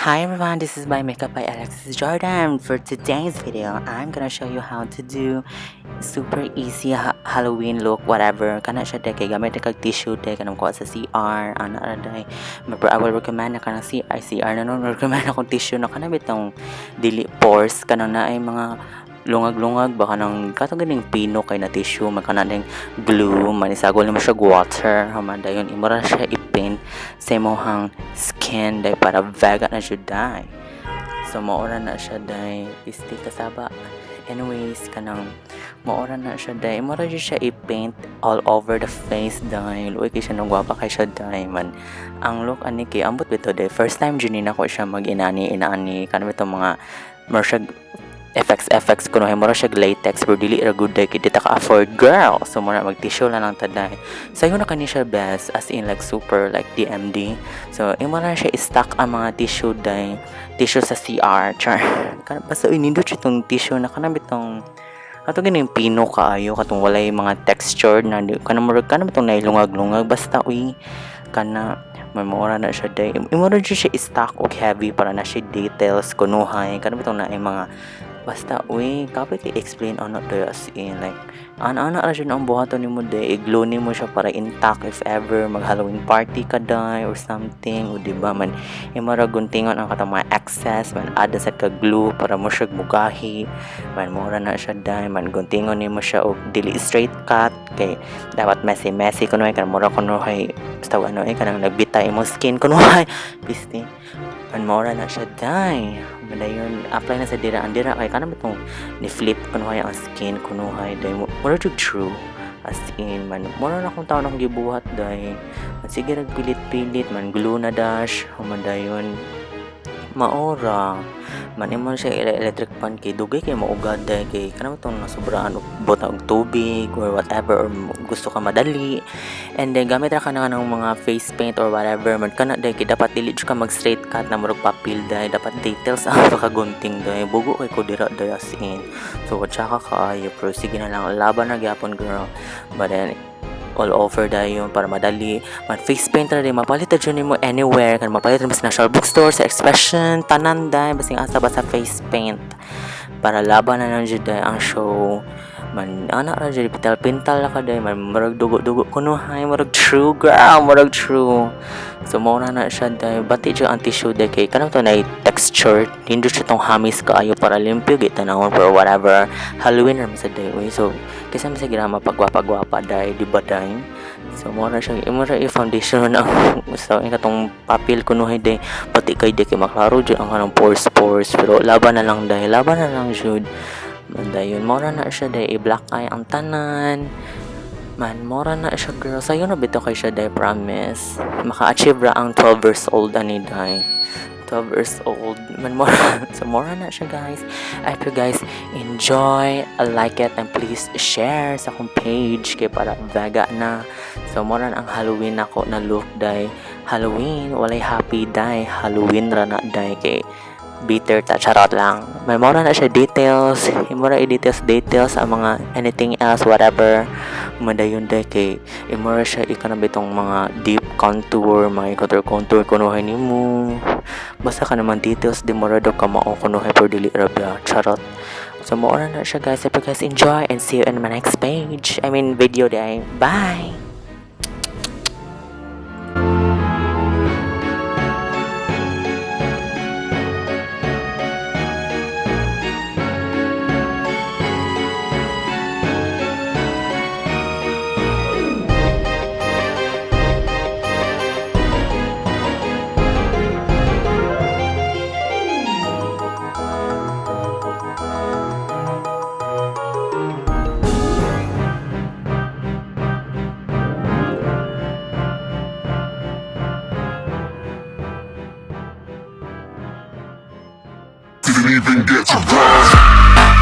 Hi everyone, this is my makeup by Alexis Jordan. For today's video, I'm gonna show you how to do super easy Halloween look, whatever. Kana siya kay gamit kag tissue day kanang kuha sa CR, ana day. I will recommend na kanang CR na nun. Recommend akong tissue na kanang bitong dili pores kanang na ay mga lungag-lungag baka nang katong ganing pino kay na tissue magkana ding glue manisagol naman siya water hamanda yun imura siya ipin sa imong skin day para vega na siya day so maura na siya day pisti kasaba anyways kanang maura na siya day imura siya i-paint all over the face day luoy kay siya nung gwapa kay siya day man ang look ani kay ambot bito day first time jud ko siya mag-inani kanang itong mga mershag FX kuno mo siya latex pero dili ra good day kay di ta ka afford girl so mo na mag tissue lang taday sayo na kani siya best as in like super like DMD so imo na siya i-stock ang mga tissue day tissue sa CR char basta inindot siya tong tissue na kanang bitong ato ganing pino kaayo katong walay mga texture na kanang murag kanang bitong nailungag-lungag basta uy kana may maura na siya day imo na siya i-stock og heavy para na siya details kunuhay kanang bitong na mga basta uy kapit i-explain ano to as in like ana ra siya ang buhaton nimo day i-glue nimo siya para intact if ever mag Halloween party ka day or something o diba man imara guntingon ang katong mga excess man ada sa ka glue para mo siya mugahi man mura na siya day man guntingon nimo siya og dili straight cut kay dapat messy kuno kan mura kuno hay basta ano kanang nagbita imong skin kuno hay pisti man mura na siya day madayon apply na sa dira kay kanang bitong ni flip kuno hay ang skin kuno hay day mura jud true as in man mura na kung taon akong gibuhat day man sige rag pilit man glue na dash humadayon maora man imo siya electric pan kay dugay kay maugad day kay kanang tong nasubraan og bota og tubig or whatever or gusto ka madali and then gamit ra ka na ng mga face paint or whatever man kana day kay dapat dili ka mag straight cut na murag papel day dapat details ang pagkagunting day bugo kay ko dira day as in so tsaka kaayo pero sige na lang laban na gyapon girl but then all over dayon para madali man face paint ra din mapalit jud nimo anywhere kan mapalit sa national bookstore sa expression tanan day basing asa ba sa face paint para laban na lang jud ang show man ana ra jud pintal ka day man murag dugo kuno hay murag true girl murag true so mo na siya day bati jud ang tissue day kay kanang to na texture hindi siya tong hamis kaayo para limpyo gitanawon for whatever Halloween ra sa day way so kasi mas sige na mapagwapa day di ba day so mo na siya imo ra i-foundation na so katong papel kuno hay day pati kay day kay maklaro jud ang kanang pores pero laban na lang jud man dayon mora na siya day i-black eye ang tanan man mora na siya girl sayo na bitaw kay siya day promise maka-achieve ra ang 12 years old ani day 12 years old man mora so mora na siya guys I hope you guys enjoy like it and please share sa akong page kay para vega na so mora ang Halloween ako na look day Halloween walay happy day Halloween ra na day kay bitter ta charot lang may mora na siya details imura i-details ang mga anything else whatever madayon day kay imura siya ikanang bitong mga deep contour mga contour kunuhay nimo basta ka naman details di mura daw ka mao kunuhay pero dili ra ba charot so mora na siya guys. I hope you guys enjoy and see you in my next page video day bye. Didn't even get to run.